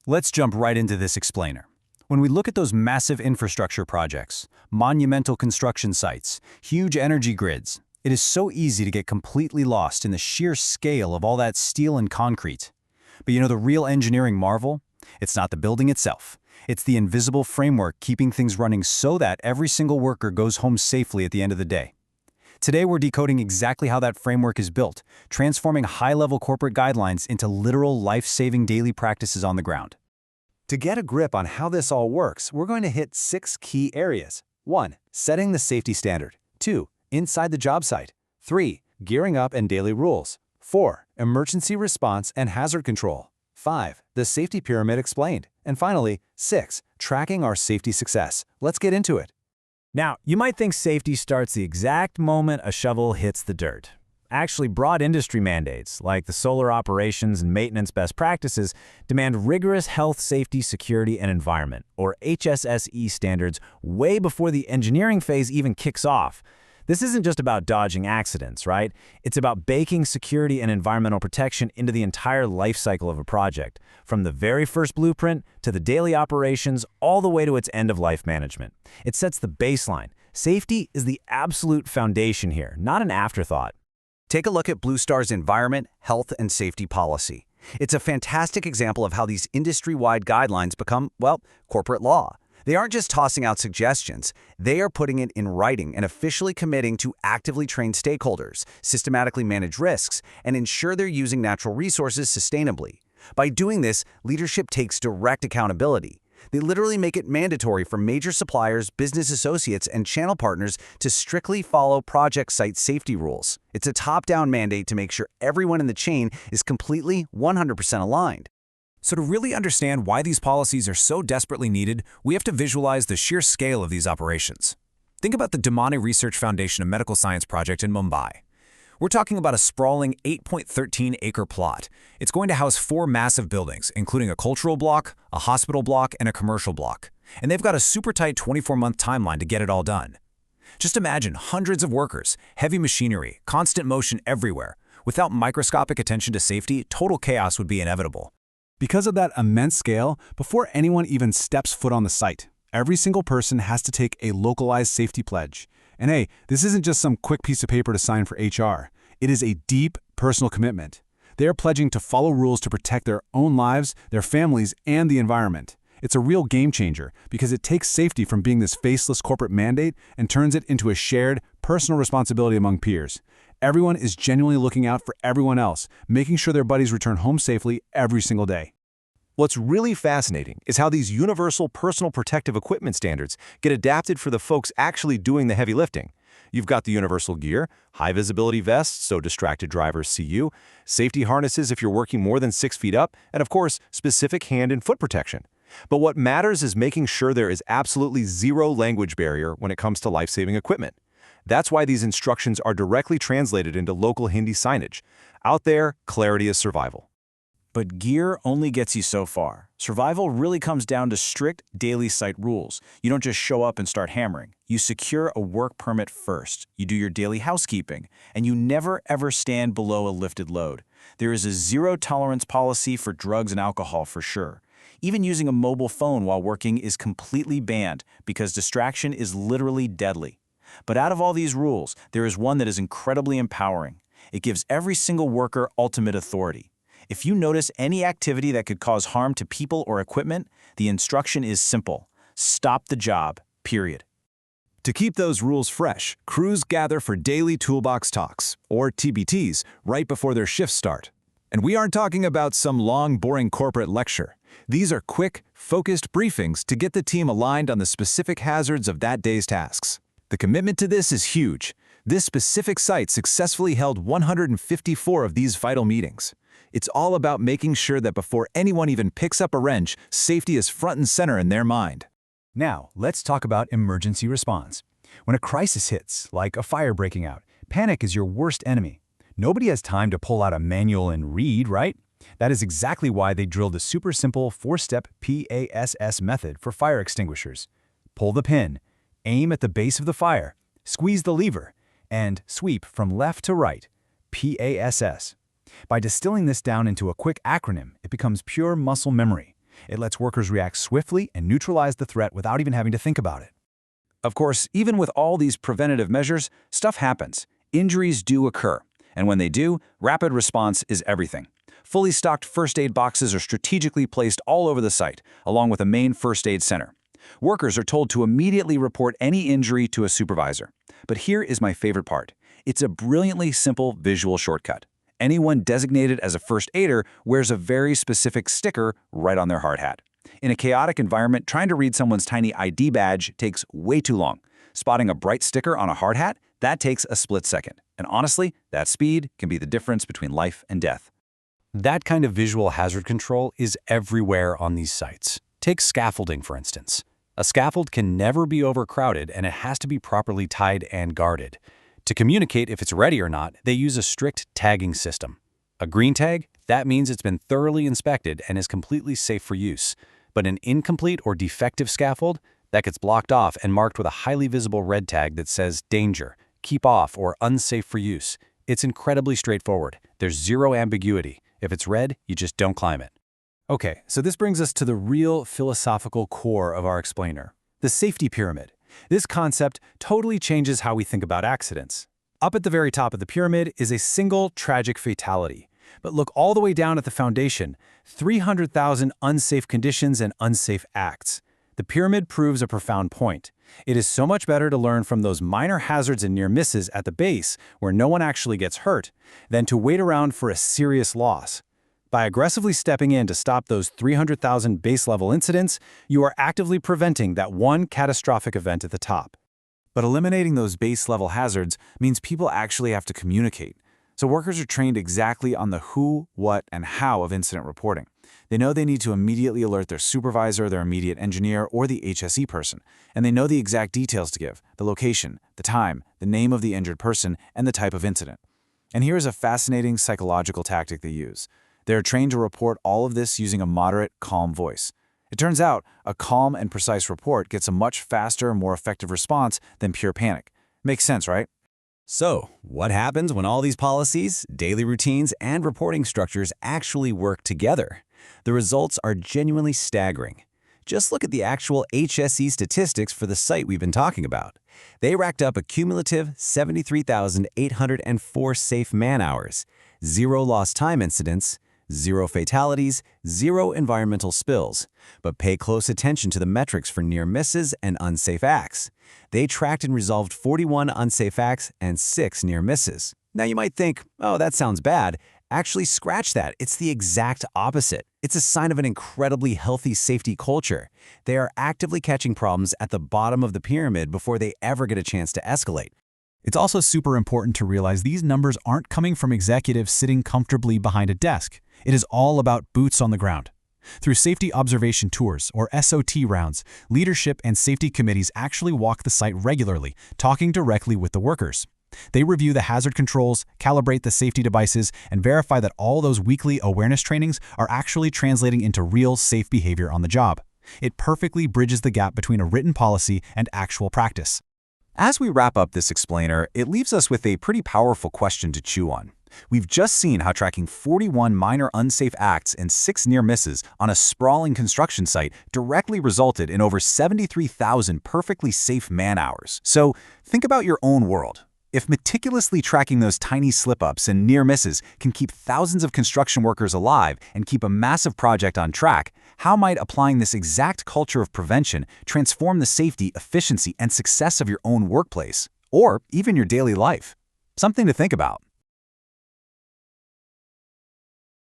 Let's jump right into this explainer. When we look at those massive infrastructure projects, monumental construction sites, huge energy grids, it is so easy to get completely lost in the sheer scale of all that steel and concrete. But you know the real engineering marvel? It's not the building itself. It's the invisible framework keeping things running so that every single worker goes home safely at the end of the day. Today we're decoding exactly how that framework is built, transforming high-level corporate guidelines into literal life-saving daily practices on the ground. To get a grip on how this all works, we're going to hit 6 key areas. 1. Setting the safety standard. 2. Inside the job site. 3. Gearing up and daily rules. 4. Emergency response and hazard control. 5. The safety pyramid explained. And finally, 6. Tracking our safety success. Let's get into it. Now, you might think safety starts the exact moment a shovel hits the dirt. Actually, broad industry mandates, like the solar operations and maintenance best practices, demand rigorous health, safety, security, and environment, or HSSE standards, way before the engineering phase even kicks off. This isn't just about dodging accidents, right? It's about baking security and environmental protection into the entire life cycle of a project, from the very first blueprint to the daily operations, all the way to its end-of-life management. It sets the baseline. Safety is the absolute foundation here, not an afterthought. Take a look at Blue Star's environment, health, and safety policy. It's a fantastic example of how these industry-wide guidelines become, well, corporate law. They aren't just tossing out suggestions, they are putting it in writing and officially committing to actively train stakeholders, systematically manage risks, and ensure they're using natural resources sustainably. By doing this, leadership takes direct accountability. They literally make it mandatory for major suppliers, business associates, and channel partners to strictly follow project site safety rules. It's a top-down mandate to make sure everyone in the chain is completely 100% aligned. So to really understand why these policies are so desperately needed, we have to visualize the sheer scale of these operations. Think about the Damani Research Foundation of Medical Science project in Mumbai. We're talking about a sprawling 8.13-acre plot. It's going to house 4 massive buildings, including a cultural block, a hospital block, and a commercial block. And they've got a super tight 24-month timeline to get it all done. Just imagine hundreds of workers, heavy machinery, constant motion everywhere. Without microscopic attention to safety, total chaos would be inevitable. Because of that immense scale, before anyone even steps foot on the site, every single person has to take a localized safety pledge. And hey, this isn't just some quick piece of paper to sign for HR. It is a deep personal commitment. They are pledging to follow rules to protect their own lives, their families, and the environment. It's a real game changer because it takes safety from being this faceless corporate mandate and turns it into a shared, personal responsibility among peers. Everyone is genuinely looking out for everyone else, making sure their buddies return home safely every single day. What's really fascinating is how these universal personal protective equipment standards get adapted for the folks actually doing the heavy lifting. You've got the universal gear, high-visibility vests so distracted drivers see you, safety harnesses if you're working more than 6 feet up, and of course, specific hand and foot protection. But what matters is making sure there is absolutely zero language barrier when it comes to life-saving equipment. That's why these instructions are directly translated into local Hindi signage. Out there, clarity is survival. But gear only gets you so far. Survival really comes down to strict daily site rules. You don't just show up and start hammering. You secure a work permit first. You do your daily housekeeping. And you never ever stand below a lifted load. There is a zero-tolerance policy for drugs and alcohol for sure. Even using a mobile phone while working is completely banned because distraction is literally deadly. But out of all these rules, there is one that is incredibly empowering. It gives every single worker ultimate authority. If you notice any activity that could cause harm to people or equipment, the instruction is simple. Stop the job, period. To keep those rules fresh, crews gather for daily toolbox talks, or TBTs, right before their shifts start. And we aren't talking about some long, boring corporate lecture. These are quick, focused briefings to get the team aligned on the specific hazards of that day's tasks. The commitment to this is huge. This specific site successfully held 154 of these vital meetings. It's all about making sure that before anyone even picks up a wrench, safety is front and center in their mind. Now, let's talk about emergency response. When a crisis hits, like a fire breaking out, panic is your worst enemy. Nobody has time to pull out a manual and read, right? That is exactly why they drilled a super simple 4-step PASS method for fire extinguishers. Pull the pin, aim at the base of the fire, squeeze the lever, and sweep from left to right, PASS. By distilling this down into a quick acronym, it becomes pure muscle memory. It lets workers react swiftly and neutralize the threat without even having to think about it. Of course, even with all these preventative measures, stuff happens. Injuries do occur. And when they do, rapid response is everything. Fully stocked first aid boxes are strategically placed all over the site, along with a main first aid center. Workers are told to immediately report any injury to a supervisor. But here is my favorite part. It's a brilliantly simple visual shortcut. Anyone designated as a first aider wears a very specific sticker right on their hard hat. In a chaotic environment, trying to read someone's tiny ID badge takes way too long. Spotting a bright sticker on a hard hat, that takes a split second. And honestly, that speed can be the difference between life and death. That kind of visual hazard control is everywhere on these sites. Take scaffolding, for instance. A scaffold can never be overcrowded, and it has to be properly tied and guarded. To communicate if it's ready or not, they use a strict tagging system. A green tag? That means it's been thoroughly inspected and is completely safe for use. But an incomplete or defective scaffold? That gets blocked off and marked with a highly visible red tag that says danger, keep off, or unsafe for use. It's incredibly straightforward. There's zero ambiguity. If it's red, you just don't climb it. Okay, so this brings us to the real philosophical core of our explainer, the safety pyramid. This concept totally changes how we think about accidents. Up at the very top of the pyramid is a single tragic fatality. But look all the way down at the foundation, 300,000 unsafe conditions and unsafe acts. The pyramid proves a profound point. It is so much better to learn from those minor hazards and near misses at the base, where no one actually gets hurt, than to wait around for a serious loss. By aggressively stepping in to stop those 300,000 base-level incidents, you are actively preventing that one catastrophic event at the top. But eliminating those base-level hazards means people actually have to communicate. So workers are trained exactly on the who, what, and how of incident reporting. They know they need to immediately alert their supervisor, their immediate engineer, or the HSE person. And they know the exact details to give: the location, the time, the name of the injured person, and the type of incident. And here's a fascinating psychological tactic they use. They're trained to report all of this using a moderate, calm voice. It turns out a calm and precise report gets a much faster, more effective response than pure panic. Makes sense, right? So, what happens when all these policies, daily routines, and reporting structures actually work together? The results are genuinely staggering. Just look at the actual HSE statistics for the site we've been talking about. They racked up a cumulative 73,804 safe man-hours, 0 lost time incidents, 0 fatalities, 0 environmental spills. But pay close attention to the metrics for near misses and unsafe acts. They tracked and resolved 41 unsafe acts and 6 near misses. Now you might think, oh, that sounds bad. Actually, scratch that. It's the exact opposite. It's a sign of an incredibly healthy safety culture. They are actively catching problems at the bottom of the pyramid before they ever get a chance to escalate. It's also super important to realize these numbers aren't coming from executives sitting comfortably behind a desk. It is all about boots on the ground. Through safety observation tours, or SOT rounds, leadership and safety committees actually walk the site regularly, talking directly with the workers. They review the hazard controls, calibrate the safety devices, and verify that all those weekly awareness trainings are actually translating into real safe behavior on the job. It perfectly bridges the gap between a written policy and actual practice. As we wrap up this explainer, it leaves us with a pretty powerful question to chew on. We've just seen how tracking 41 minor unsafe acts and 6 near misses on a sprawling construction site directly resulted in over 73,000 perfectly safe man-hours. So think about your own world. If meticulously tracking those tiny slip-ups and near misses can keep thousands of construction workers alive and keep a massive project on track, how might applying this exact culture of prevention transform the safety, efficiency, and success of your own workplace, or even your daily life? Something to think about.